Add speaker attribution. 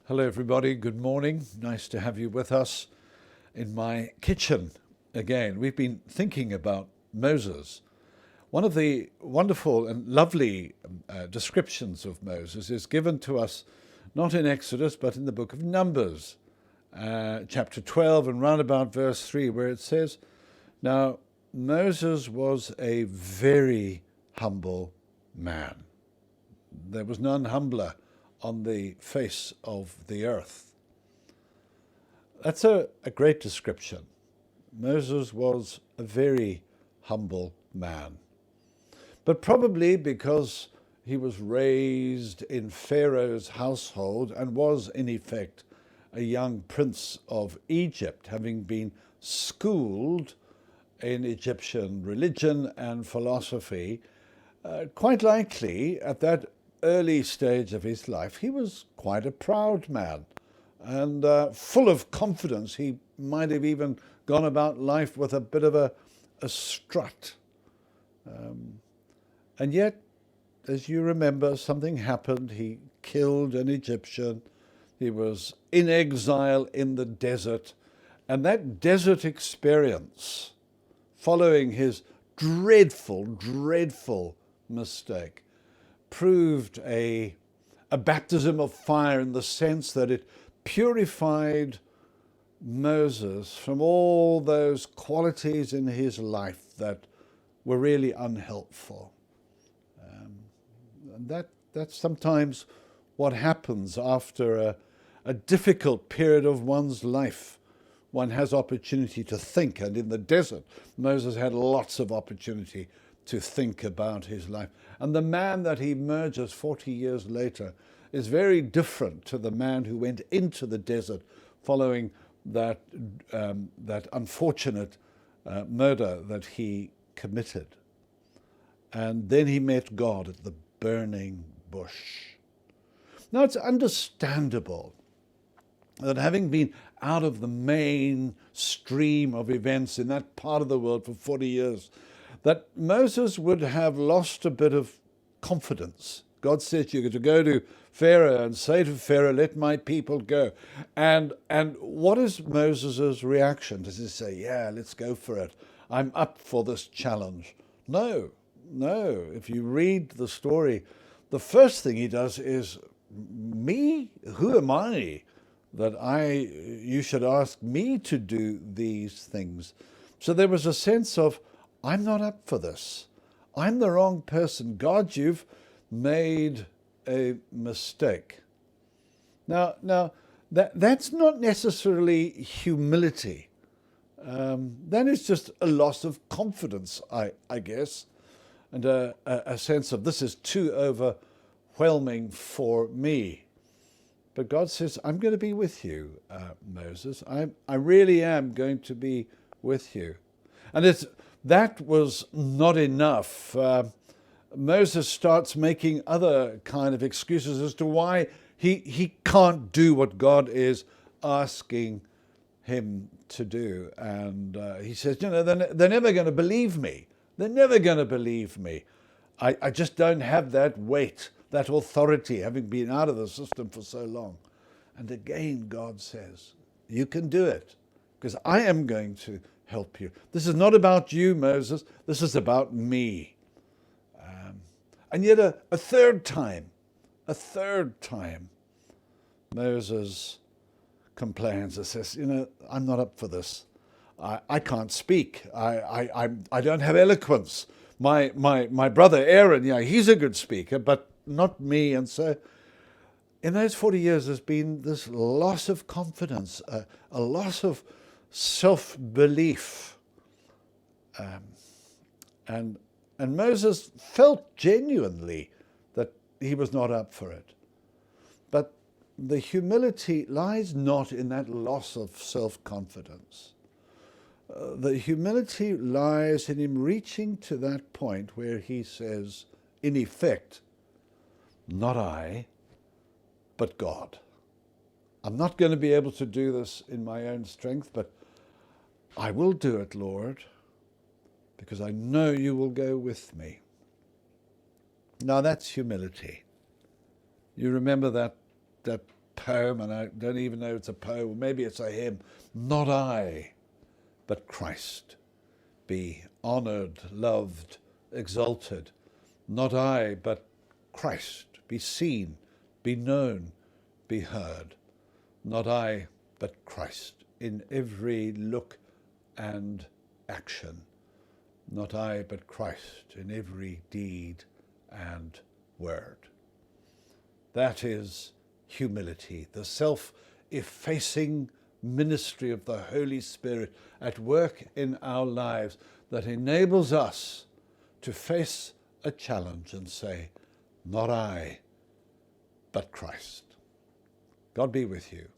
Speaker 1: Hello everybody, good morning. Nice to have you with us in my kitchen again. We've been thinking about Moses. One of the wonderful and lovely descriptions of Moses is given to us not in Exodus but in the book of Numbers, chapter 12 and round about verse 3, where it says, "Now Moses was a very humble man. There was none humbler on the face of the earth." That's a great description. Moses was a very humble man. But probably because he was raised in Pharaoh's household and was in effect a young prince of Egypt, having been schooled in Egyptian religion and philosophy, quite likely at that early stage of his life, he was quite a proud man and full of confidence. He might have even gone about life with a bit of a strut. And yet, as you remember, something happened. He killed an Egyptian. He was in exile in the desert. And that desert experience, following his dreadful, dreadful mistake, proved a baptism of fire in the sense that it purified Moses from all those qualities in his life that were really unhelpful. And that's sometimes what happens after a difficult period of one's life. One has opportunity to think, and in the desert, Moses had lots of opportunity to think about his life. And the man that he emerges 40 years later is very different to the man who went into the desert following that unfortunate murder that he committed. And then he met God at the burning bush. Now, it's understandable that having been out of the main stream of events in that part of the world for 40 years, that Moses would have lost a bit of confidence. God says you're to go to Pharaoh and say to Pharaoh, "Let my people go." And what is Moses' reaction? Does he say, "Yeah, let's go for it. I'm up for this challenge"? No. If you read the story, the first thing he does is, "Me? Who am I that you should ask me to do these things?" So there was a sense of, I'm not up for this. I'm the wrong person. God, you've made a mistake. Now that's not necessarily humility. That is just a loss of confidence, I guess, and a sense of this is too overwhelming for me. But God says, I'm going to be with you, Moses. I really am going to be with you. And that was not enough. Moses starts making other kind of excuses as to why he can't do what God is asking him to do. And he says, they're never going to believe me. They're never going to believe me. I just don't have that weight, that authority, having been out of the system for so long. And again, God says, you can do it, because I am going to help you. This is not about you, Moses. This is about me. And yet a third time, Moses complains and says, I'm not up for this. I can't speak. I don't have eloquence. My brother Aaron, he's a good speaker, but not me. And so in those 40 years, there's been this loss of confidence, a loss of self-belief. And Moses felt genuinely that he was not up for it. But the humility lies not in that loss of self-confidence. The humility lies in him reaching to that point where he says, in effect, not I, but God. I'm not going to be able to do this in my own strength, but I will do it, Lord, because I know you will go with me. Now that's humility. You remember that poem, and I don't even know it's a poem, maybe it's a hymn. Not I, but Christ be honoured, loved, exalted. Not I, but Christ be seen, be known, be heard. Not I, but Christ in every look and action. Not I, but Christ in every deed and word. That is humility, the self-effacing ministry of the Holy Spirit at work in our lives that enables us to face a challenge and say, not I, but Christ. God be with you.